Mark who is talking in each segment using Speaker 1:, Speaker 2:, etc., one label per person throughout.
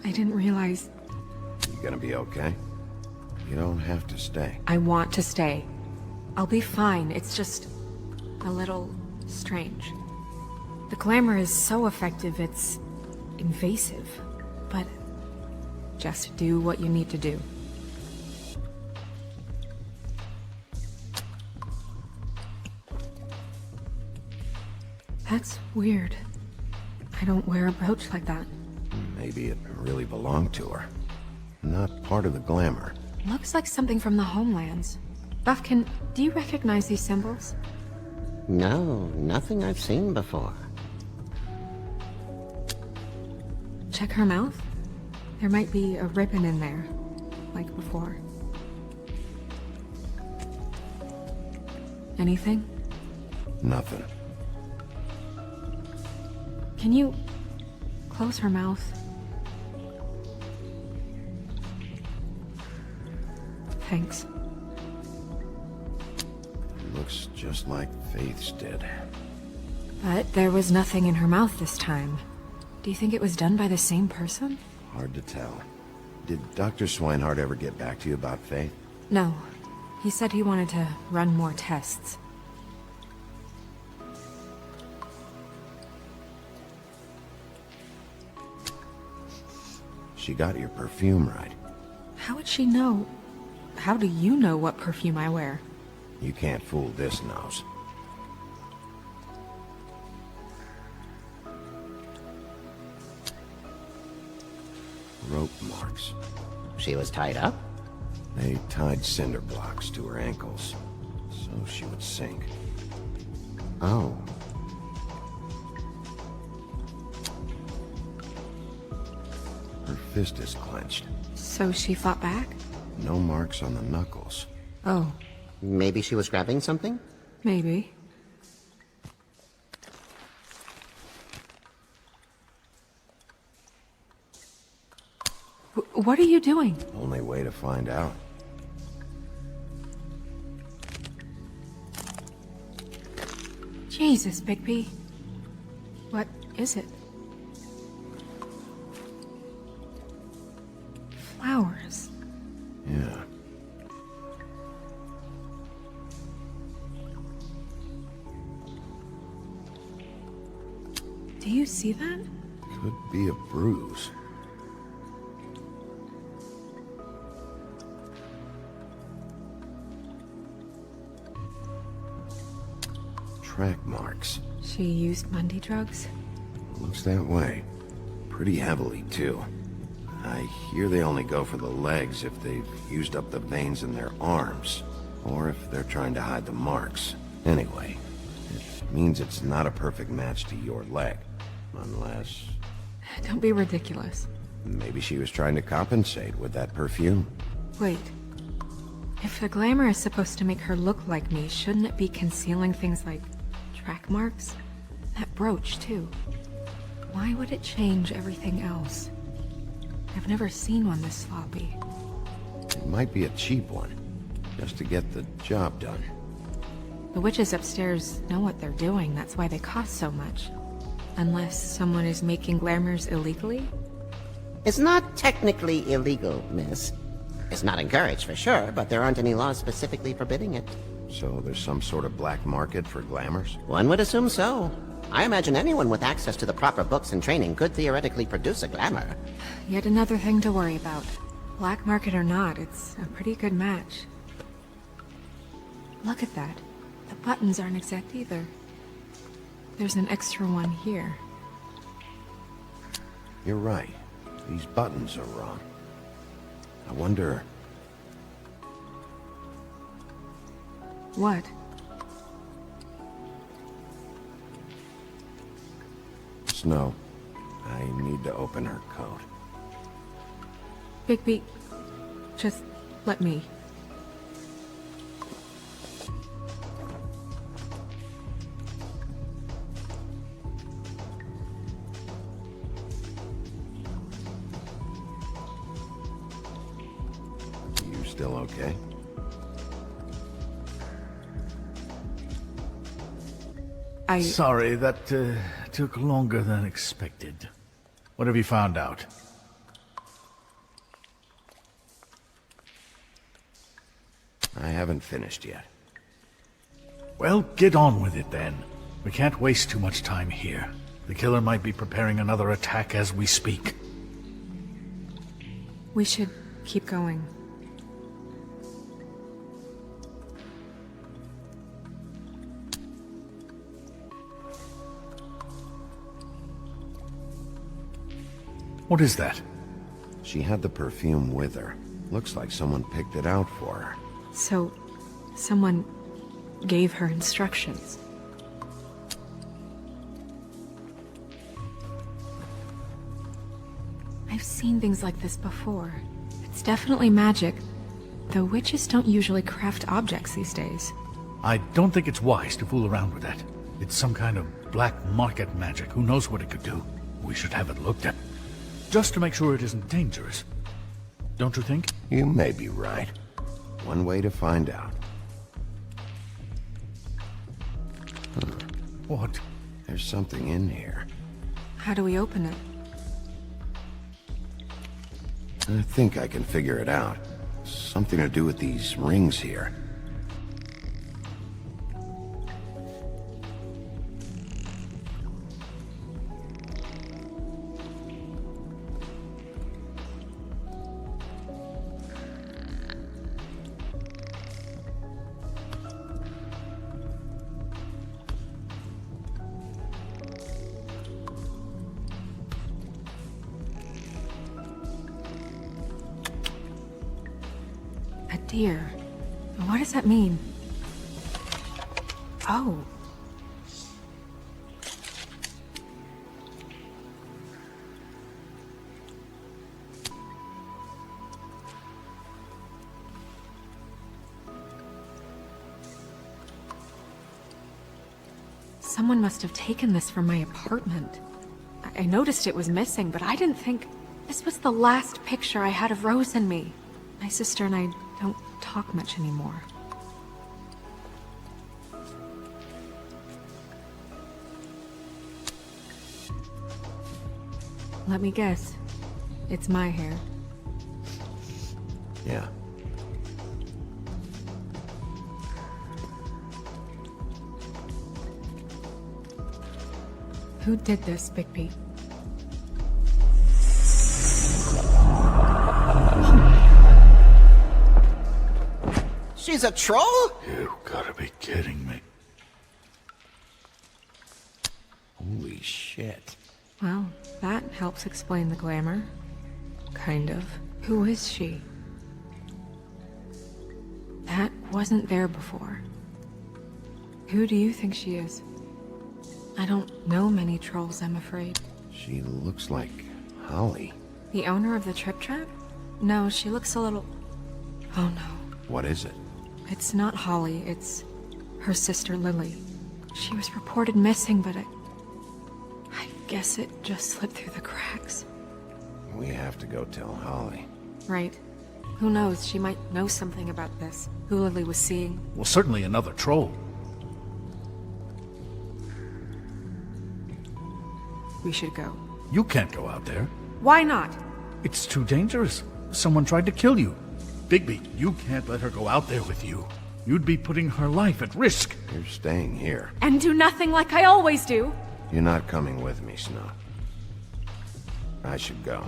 Speaker 1: I didn't realize...
Speaker 2: You gonna be okay? You don't have to stay.
Speaker 1: I want to stay. I'll be fine, it's just... a little... strange. The glamour is so effective, it's... invasive. But... just do what you need to do. That's weird. I don't wear a brooch like that.
Speaker 2: Maybe it really belonged to her. Not part of the glamour.
Speaker 1: Looks like something from the homelands. Buffkin, do you recognize these symbols?
Speaker 3: No, nothing I've seen before.
Speaker 1: Check her mouth. There might be a ribbon in there, like before. Anything?
Speaker 2: Nothing.
Speaker 1: Can you close her mouth? Thanks.
Speaker 2: Looks just like Faith's did.
Speaker 1: But there was nothing in her mouth this time. Do you think it was done by the same person?
Speaker 2: Hard to tell. Did Dr. Swinehart ever get back to you about Faith?
Speaker 1: No. He said he wanted to run more tests.
Speaker 2: She got your perfume right.
Speaker 1: How would she know? How do you know what perfume I wear?
Speaker 2: You can't fool this nose. Rope marks.
Speaker 3: She was tied up?
Speaker 2: They tied cinder blocks to her ankles, so she would sink.
Speaker 3: Oh.
Speaker 2: Her fist is clenched.
Speaker 1: So she fought back?
Speaker 2: No marks on the knuckles.
Speaker 1: Oh,
Speaker 3: Maybe she was grabbing something?
Speaker 1: maybe. What are you doing?
Speaker 2: Only way to find out.
Speaker 1: Jesus, Bigby. What is it? Flowers.
Speaker 2: Yeah.
Speaker 1: Do you see that?
Speaker 2: Could be a bruise. Track marks.
Speaker 1: She used Mundy drugs?
Speaker 2: Looks that way. Pretty heavily, too. I hear they only go for the legs if they've used up the veins in their arms, or if they're trying to hide the marks. Anyway, it means it's not a perfect match to your leg. Unless...
Speaker 1: Don't be ridiculous.
Speaker 2: maybe she was trying to compensate with that perfume.
Speaker 1: Wait. If the glamour is supposed to make her look like me, shouldn't it be concealing things like track marks? That brooch, too. Why would it change everything else? I've never seen one this sloppy.
Speaker 2: It might be a cheap one, just to get the job done.
Speaker 1: The witches upstairs know what they're doing, that's why they cost so much. Unless someone is making glamours illegally?
Speaker 3: It's not technically illegal, miss. It's not encouraged for sure, but there aren't any laws specifically forbidding it.
Speaker 2: So there's some sort of black market for glamours?
Speaker 3: One would assume so. I imagine anyone with access to the proper books and training could theoretically produce a glamour.
Speaker 1: Yet another thing to worry about. Black market or not, it's a pretty good match. Look at that. The buttons aren't exact either. There's an extra one here.
Speaker 2: You're right. These buttons are wrong. I wonder...
Speaker 1: What?
Speaker 2: Snow, I need to open her coat.
Speaker 1: Bigby, just let me.
Speaker 2: You still okay?
Speaker 4: Sorry, that took longer than expected. What have you found out?
Speaker 2: I haven't finished yet.
Speaker 4: Well, get on with it then. We can't waste too much time here. The killer might be preparing another attack as we speak.
Speaker 1: We should keep going.
Speaker 4: What is that?
Speaker 2: She had the perfume with her. Looks like someone picked it out for her.
Speaker 1: So, someone gave her instructions. I've seen things like this before. It's definitely magic, though witches don't usually craft objects these days.
Speaker 4: I don't think it's wise to fool around with that. It's some kind of black market magic. Who knows what it could do? We should have it looked at. Just to make sure it isn't dangerous. Don't you think?
Speaker 2: You may be right. One way to find out.
Speaker 4: What?
Speaker 2: There's something in here.
Speaker 1: How do we open it?
Speaker 2: I think I can figure it out. Something to do with these rings here.
Speaker 1: A deer. What does that mean? Oh. Someone must have taken this from my apartment. I noticed it was missing, but I didn't think this was the last picture I had of Rose and me. My sister and I don't talk much anymore. Let me guess. It's my hair.
Speaker 2: Yeah.
Speaker 1: Who did this, Bigby?
Speaker 3: She's a troll?
Speaker 4: You gotta be kidding me.
Speaker 2: Holy shit.
Speaker 1: Well, that helps explain the glamour. Kind of. Who is she? That wasn't there before. Who do you think she is? I don't know many trolls, I'm afraid.
Speaker 2: She looks like Holly.
Speaker 1: The owner of the Trip Trap? No, she looks a little... Oh no.
Speaker 2: What is it?
Speaker 1: It's not Holly, it's her sister Lily. She was reported missing, but I guess it just slipped through the cracks.
Speaker 2: We have to go tell Holly.
Speaker 1: Right. Who knows, she might know something about this. Who Lily was seeing.
Speaker 4: Well, certainly another troll.
Speaker 1: We should go.
Speaker 4: You can't go out there.
Speaker 1: Why not?
Speaker 4: It's too dangerous. Someone tried to kill you. Bigby, you can't let her go out there with you. You'd be putting her life at risk.
Speaker 2: You're staying here.
Speaker 1: And do nothing like I always do.
Speaker 2: You're not coming with me, Snow. I should go.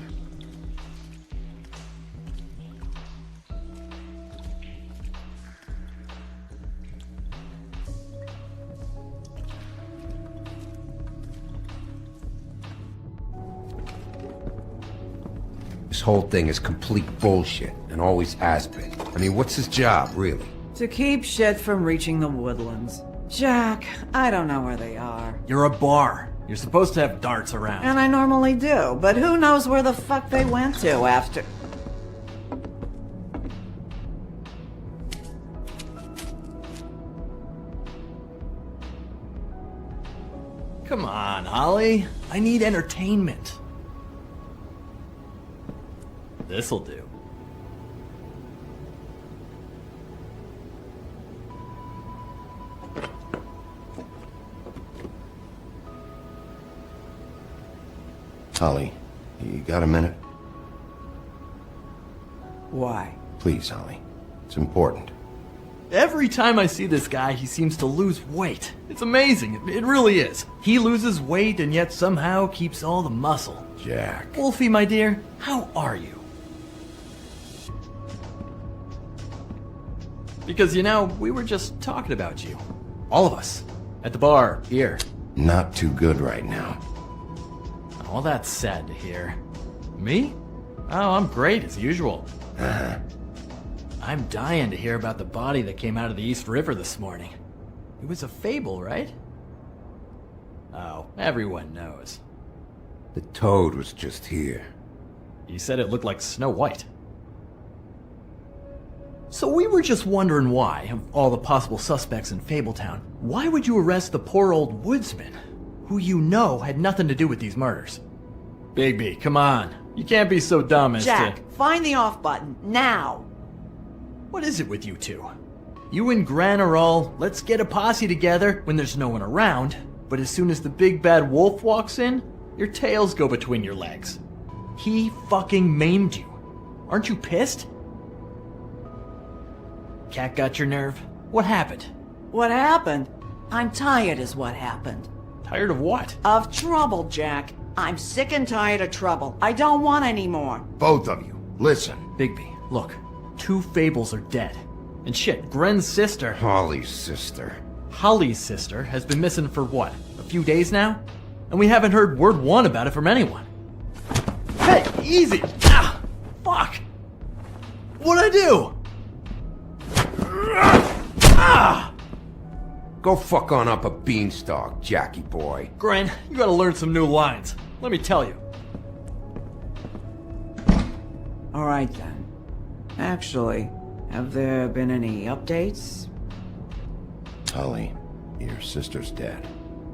Speaker 5: This whole thing is complete bullshit, and always has been. I mean, what's his job, really?
Speaker 6: To keep shit from reaching the woodlands. Jack, I don't know where they are.
Speaker 7: You're a bar. You're supposed to have darts around.
Speaker 6: And I normally do, but who knows where the fuck they went to after...
Speaker 7: Come on, Holly. I need entertainment. This'll do.
Speaker 2: Holly, you got a minute?
Speaker 6: Why?
Speaker 2: Please, Holly. It's important.
Speaker 7: Every time I see this guy, he seems to lose weight. It's amazing. It really is. He loses weight and yet somehow keeps all the muscle.
Speaker 2: Jack.
Speaker 7: Wolfie, my dear, how are you? Because, you know, we were just talking about you. All of us. At the bar, here.
Speaker 2: Not too good right now.
Speaker 7: All that's sad to hear. Me? Oh, I'm great, as usual. I'm dying to hear about the body that came out of the East River this morning. It was a fable, right? Oh, everyone knows.
Speaker 5: The toad was just here.
Speaker 7: You said it looked like Snow White. So we were just wondering why, of all the possible suspects in Fabletown, why would you arrest the poor old woodsman, who you know had nothing to do with these murders? Bigby, come on. You can't be so dumb as
Speaker 6: Jack,
Speaker 7: to...
Speaker 6: find the off button, now!
Speaker 7: What is it with you two? You and Gran are all, let's get a posse together when there's no one around, but as soon as the big bad wolf walks in, your tails go between your legs. He fucking maimed you. Aren't you pissed? Cat got your nerve? What happened?
Speaker 6: What happened? I'm tired is what happened.
Speaker 7: Tired of what?
Speaker 6: Of trouble, Jack. I'm sick and tired of trouble. I don't want any more.
Speaker 2: Both of you, listen.
Speaker 7: Bigby, look. 2 fables are dead. And shit, Gren's sister,
Speaker 5: Holly's sister.
Speaker 7: Holly's sister, has been missing for what? A few days now? And we haven't heard word one about it from anyone. Hey, easy! Ah! Fuck! What'd I do? Ah!
Speaker 5: Go fuck on up a beanstalk, Jackie boy.
Speaker 7: Gren, you gotta learn some new lines. Let me tell you.
Speaker 6: All right, then. Actually, have there been any updates?
Speaker 2: Holly, your sister's dead.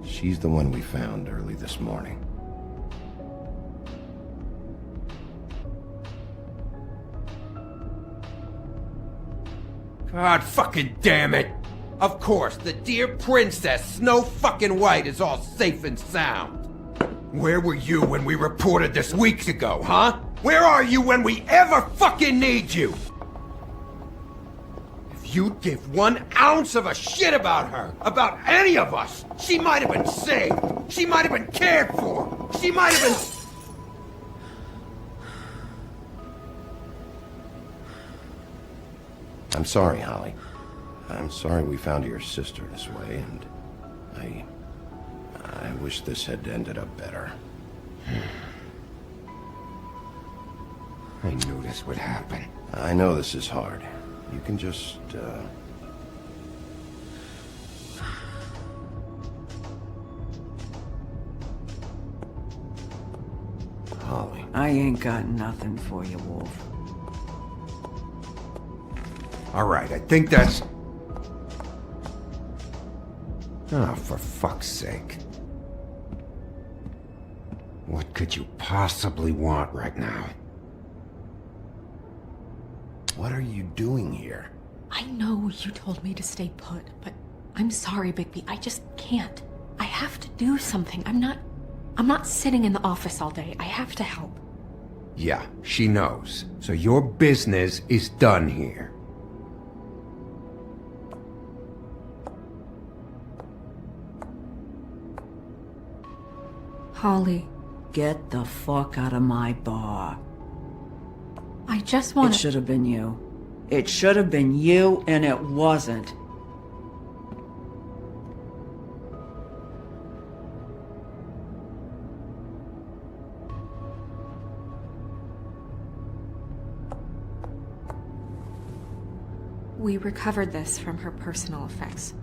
Speaker 2: She's the one we found early this morning.
Speaker 5: God fucking damn it! Of course, the dear princess, Snow fucking White, is all safe and sound. Where were you when we reported this weeks ago, huh? Where are you when we ever fucking need you? If you'd give 1 ounce of a shit about her, about any of us, she might have been saved. She might have been cared for. She might have been...
Speaker 2: I'm sorry, Holly. I'm sorry we found your sister this way, and I wish this had ended up better.
Speaker 5: I knew this would happen.
Speaker 2: I know this is hard. You can just, Holly.
Speaker 6: I ain't got nothing for you, Wolf.
Speaker 5: All right, I think that's... Oh, for fuck's sake. What could you possibly want right now?
Speaker 2: What are you doing here?
Speaker 1: I know you told me to stay put, but I'm sorry, Bigby. I just can't. I have to do something. I'm not sitting in the office all day. I have to help.
Speaker 5: Yeah, she knows. So your business is done here.
Speaker 1: Holly,
Speaker 6: Get the fuck out of my bar.
Speaker 1: I just
Speaker 6: It
Speaker 1: want to...
Speaker 6: should have been you. It should have been you, and it wasn't.
Speaker 1: We recovered this from her personal effects.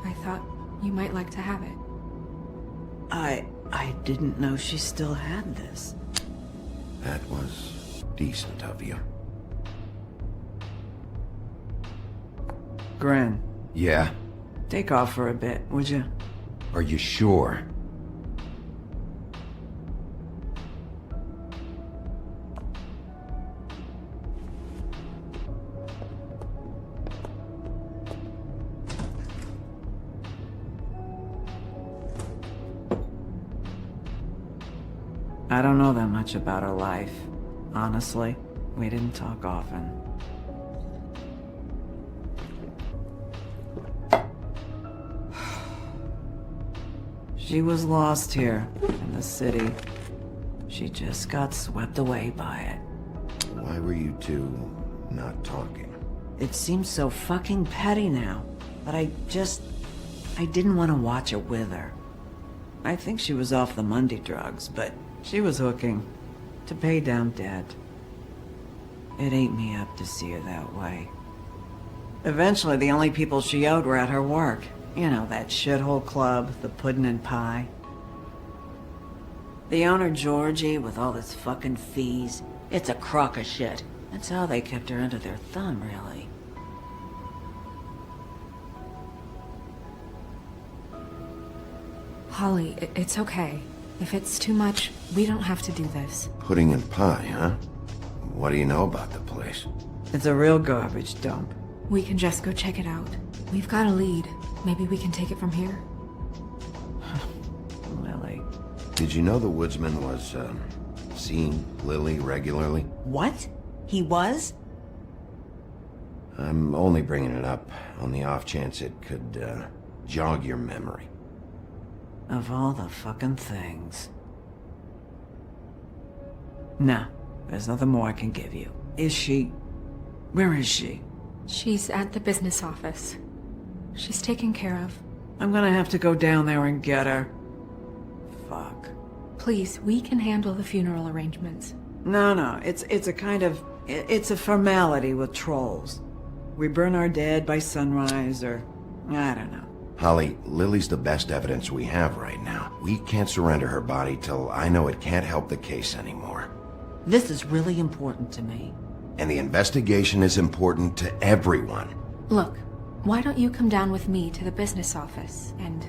Speaker 1: I thought you might like to have it.
Speaker 6: I didn't know she still had this.
Speaker 2: That was decent of you.
Speaker 6: Gren,
Speaker 5: Yeah?
Speaker 6: take off for a bit, would you?
Speaker 5: Are you sure?
Speaker 6: I don't know that much about her life. Honestly, we didn't talk often. She was lost here, in the city. She just got swept away by it.
Speaker 2: Why were you two not talking?
Speaker 6: It seems so fucking petty now, but I didn't want to watch it with her. I think she was off the Monday drugs, but she was hooking to pay down debt. It ate me up to see her that way. Eventually, the only people she owed were at her work. You know, that shithole club, the Puddin' and Pie. The owner, Georgie, with all his fucking fees, it's a crock of shit. That's how they kept her under their thumb, really.
Speaker 1: Holly, it's okay. If it's too much, we don't have to do this.
Speaker 2: Pudding and pie, huh? What do you know about the place?
Speaker 6: It's a real garbage dump.
Speaker 1: We can just go check it out. We've got a lead. Maybe we can take it from here.
Speaker 6: Lily.
Speaker 2: Did you know the woodsman was, seeing Lily regularly?
Speaker 6: What? He was?
Speaker 2: I'm only bringing it up on the off chance it could, jog your memory.
Speaker 6: Of all the fucking things. Nah, there's nothing more I can give you. Is she... Where is she?
Speaker 1: She's at the business office. She's taken care of.
Speaker 6: I'm gonna have to go down there and get her. Fuck.
Speaker 1: Please, we can handle the funeral arrangements.
Speaker 6: No, it's a kind of... It's a formality with trolls. We burn our dead by sunrise, or... I don't know.
Speaker 2: Holly, Lily's the best evidence we have right now. We can't surrender her body till I know it can't help the case anymore.
Speaker 6: This is really important to me.
Speaker 2: And the investigation is important to everyone.
Speaker 1: Look, why don't you come down with me to the business office, and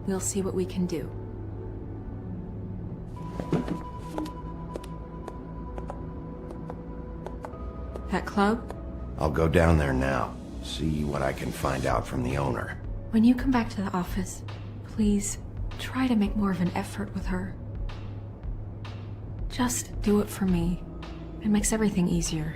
Speaker 1: we'll see what we can do. That club?
Speaker 2: I'll go down there now, see what I can find out from the owner.
Speaker 1: When you come back to the office, please try to make more of an effort with her. Just do it for me. It makes everything easier.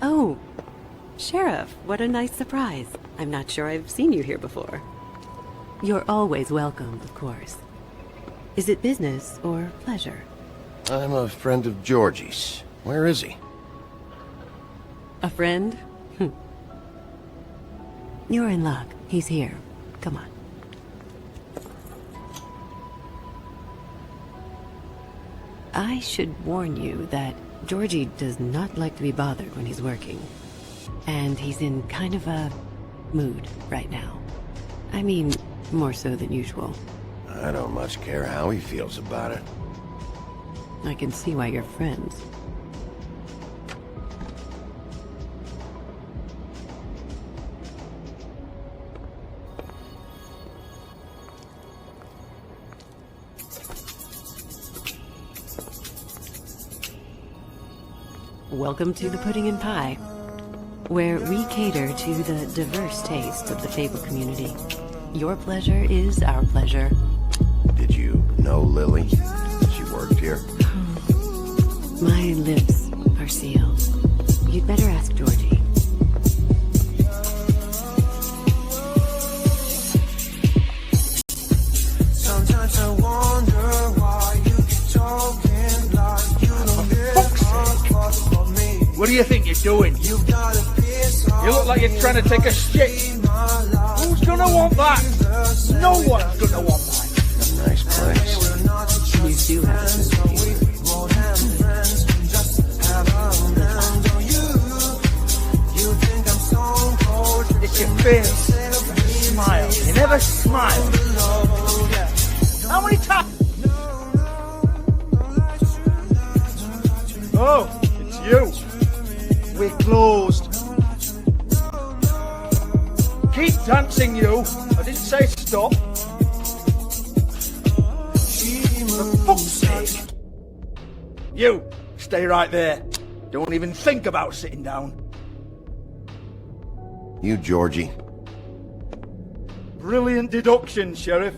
Speaker 8: Oh, Sheriff, what a nice surprise. I'm not sure I've seen you here before. You're always welcome, of course. Is it business or pleasure?
Speaker 2: I'm a friend of Georgie's. Where is he?
Speaker 8: A friend? You're in luck. He's here. Come on. I should warn you that Georgie does not like to be bothered when he's working. And he's in kind of a mood right now. I mean, more so than usual.
Speaker 2: I don't much care how he feels about it.
Speaker 8: I can see why you're friends. Welcome to the Pudding and Pie, where we cater to the diverse tastes of the table community. Your pleasure is our pleasure.
Speaker 2: Did you know Lily? She worked here?
Speaker 8: My lips are sealed. You'd better ask Georgie.
Speaker 9: Sometimes I wonder why you keep talking like you don't give for me.
Speaker 4: What do you think you're doing?
Speaker 9: You got a piece of
Speaker 10: You look like you're trying to take a shit. Who's gonna want that? No one's gonna want that.
Speaker 2: Nice place.
Speaker 8: You do have a sense of humor.
Speaker 10: It's your face. Smile. You never smile. How You. We're closed. Keep dancing, you. I didn't say stop. For fuck's sake. You, stay right there. Don't even think about sitting down.
Speaker 2: You, Georgie.
Speaker 10: Brilliant deduction, Sheriff.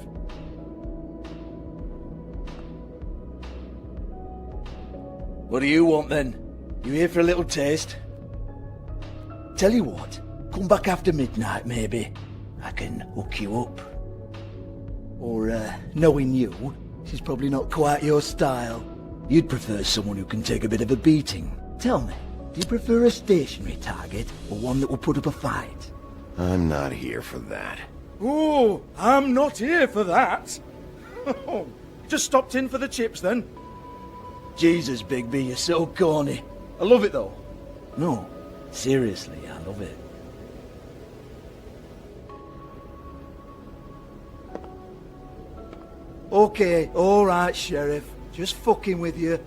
Speaker 10: What do you want then? You here for a little taste? Tell you what, come back after midnight maybe. I can hook you up. Or, knowing you, she's probably not quite your style. You'd prefer someone who can take a bit of a beating. Tell me, do you prefer a stationary target or one that will put up a fight?
Speaker 2: I'm not here for that.
Speaker 10: Oh, I'm not here for that. Just stopped in for the chips then. Jesus, Bigby, you're so corny. I love it though. No, seriously, I love it. Okay, alright, Sheriff. Just fucking with you.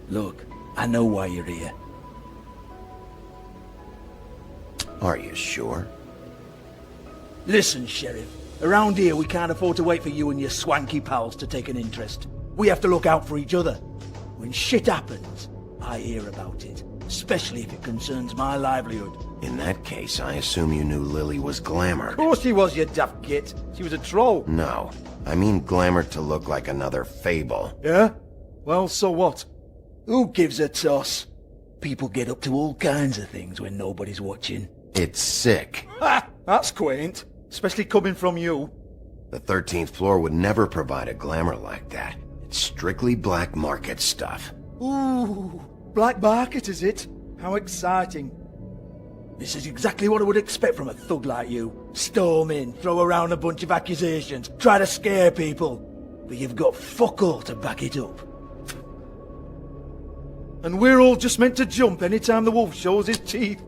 Speaker 10: Look, I know why you're here.
Speaker 2: Are you sure?
Speaker 10: Listen, Sheriff. Around here, we can't afford to wait for you and your swanky pals to take an interest. We have to look out for each other. When shit happens, I hear about it. Especially if it concerns my livelihood.
Speaker 2: In that case, I assume you knew Lily was glamored.
Speaker 10: Of course she was, you daft git. She was a troll.
Speaker 2: No, I mean glamored to look like another fable.
Speaker 10: Yeah? Well, so what? Who gives a toss? People get up to all kinds of things when nobody's watching.
Speaker 2: It's sick.
Speaker 10: Ha! That's quaint. Especially coming from you.
Speaker 2: The 13th floor would never provide a glamour like that. It's strictly black market stuff.
Speaker 10: Ooh, black market is it? How exciting. This is exactly what I would expect from a thug like you. Storm in, throw around a bunch of accusations, try to scare people. But you've got fuck all to back it up. And we're all just meant to jump anytime the wolf shows his teeth.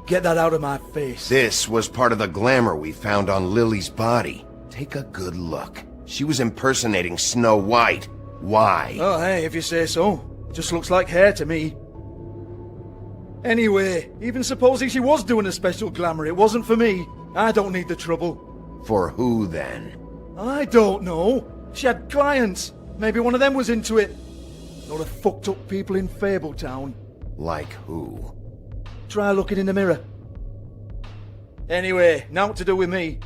Speaker 10: Get that out of my face.
Speaker 2: This was part of the glamour we found on Lily's body. Take a good look. She was impersonating Snow White. Why?
Speaker 10: Oh, hey, if you say so. Just looks like hair to me. Anyway, even supposing she was doing a special glamour, it wasn't for me. I don't need the trouble.
Speaker 2: For who, then?
Speaker 10: I don't know. She had clients. Maybe one of them was into it. Not the fucked up people in Fabletown.
Speaker 2: Like who?
Speaker 10: Try looking in the mirror. Anyway, now what to do with me.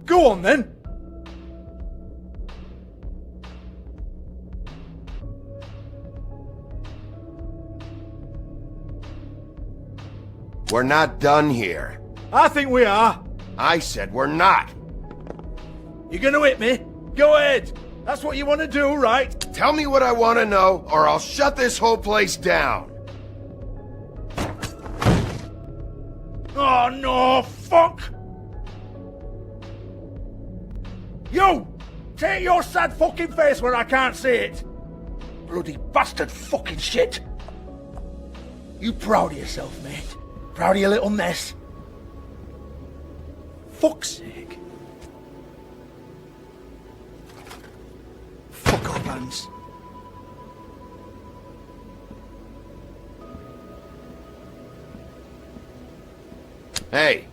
Speaker 10: Go on then.
Speaker 2: We're not done here.
Speaker 10: I think we are.
Speaker 2: I said we're not.
Speaker 10: You gonna hit me? Go ahead. That's what you want to do, right?
Speaker 2: Tell me what I want to know, or I'll shut this whole place down.
Speaker 10: Oh no, fuck! You! Take your sad fucking face where I can't see it! Bloody bastard fucking shit! You proud of yourself, mate? Proud of your little mess? Fuck's sake. Fuck off, Hans.
Speaker 2: Hey!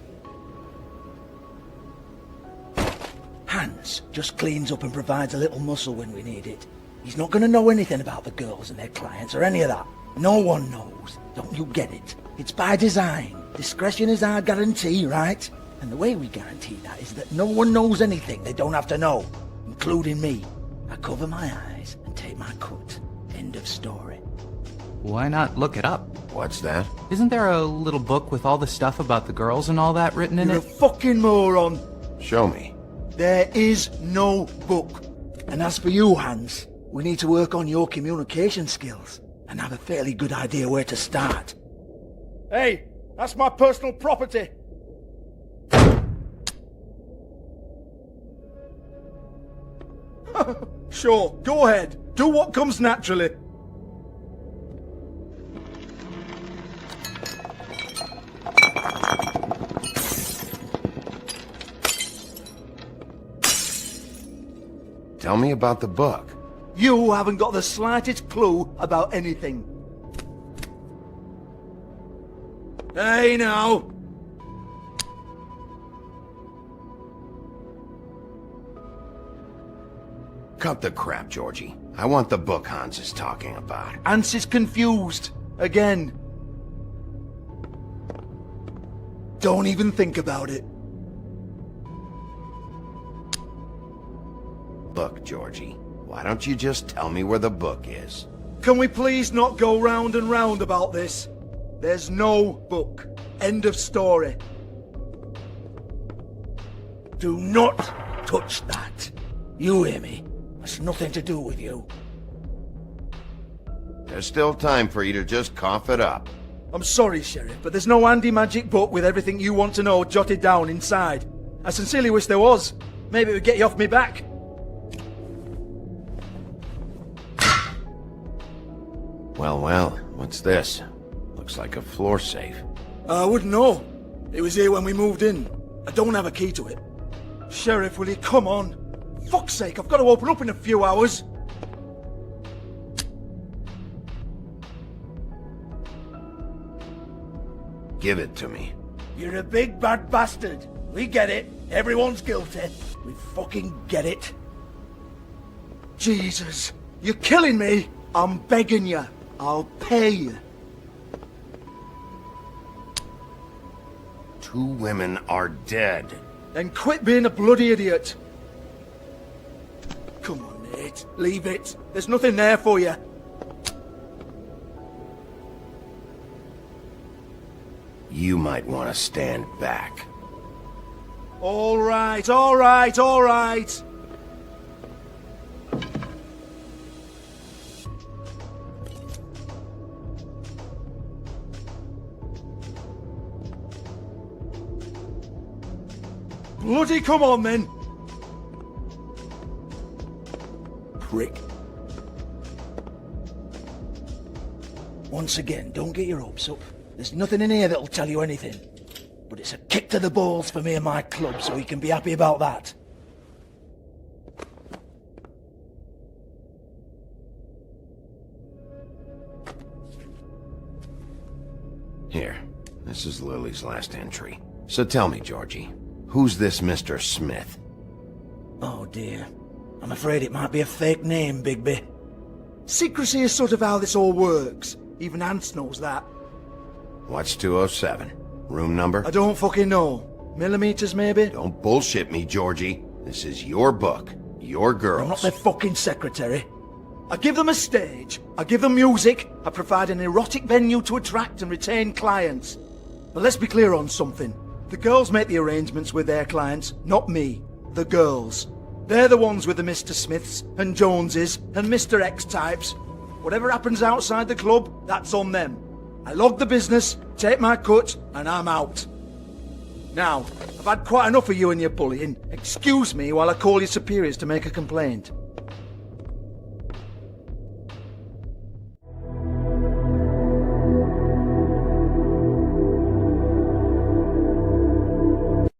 Speaker 10: Hans just cleans up and provides a little muscle when we need it. He's not gonna know anything about the girls and their clients or any of that. No one knows. Don't you get it? It's by design. Discretion is our guarantee, right? And the way we guarantee that is that no one knows anything they don't have to know, including me. I cover my eyes and take my cut. End of story.
Speaker 11: Why not look it up?
Speaker 2: What's that?
Speaker 11: Isn't there a little book with all the stuff about the girls and all that written in
Speaker 10: You're
Speaker 11: it?
Speaker 10: a fucking moron.
Speaker 2: Show me.
Speaker 10: There is no book. And as for you, Hans, we need to work on your communication skills and have a fairly good idea where to start. Hey, that's my personal property. Sure, go ahead. Do what comes naturally.
Speaker 2: Tell me about the book.
Speaker 10: You haven't got the slightest clue about anything. Hey, now!
Speaker 2: Cut the crap, Georgie. I want the book Hans is talking about.
Speaker 10: Hans is confused. Again. Don't even think about it.
Speaker 2: Look, Georgie, why don't you just tell me where the book is?
Speaker 10: Can we please not go round and round about this? There's no book. End of story. Do not touch that. You hear me? That's nothing to do with you.
Speaker 2: There's still time for you to just cough it up.
Speaker 10: I'm sorry, Sheriff, but there's no handy magic book with everything you want to know jotted down inside. I sincerely wish there was. Maybe it would get you off me back.
Speaker 2: Well, what's this? Looks like a floor safe.
Speaker 10: I wouldn't know. It was here when we moved in. I don't have a key to it. Sheriff, will you come on? Fuck's sake, I've got to open up in a few hours.
Speaker 2: Give it to me.
Speaker 10: You're a big bad bastard. We get it. Everyone's guilty. We fucking get it. Jesus, you're killing me. I'm begging you. I'll pay you.
Speaker 2: 2 women are dead.
Speaker 10: Then quit being a bloody idiot. Come on, Nate. Leave it. There's nothing there for you.
Speaker 2: You might want to stand back.
Speaker 10: All right, all right, all right. Bloody come on, then. Prick. Once again, don't get your hopes up. There's nothing in here that'll tell you anything. But it's a kick to the balls for me and my club, so you can be happy about that.
Speaker 2: Here, this is Lily's last entry. So tell me, Georgie, who's this Mr. Smith?
Speaker 10: Oh dear. I'm afraid it might be a fake name, Bigby. Secrecy is sort of how this all works. Even Hans knows that.
Speaker 2: What's 207? Room number?
Speaker 10: I don't fucking know. Millimeters, maybe?
Speaker 2: Don't bullshit me, Georgie. This is your book. Your girls.
Speaker 10: I'm not their fucking secretary. I give them a stage. I give them music. I provide an erotic venue to attract and retain clients. But let's be clear on something. The girls make the arrangements with their clients, not me. The girls. They're the ones with the Mr. Smiths and Joneses and Mr. X types. Whatever happens outside the club, that's on them. I log the business, take my cut, and I'm out. Now, I've had quite enough of you and your bullying. Excuse me while I call your superiors to make a complaint.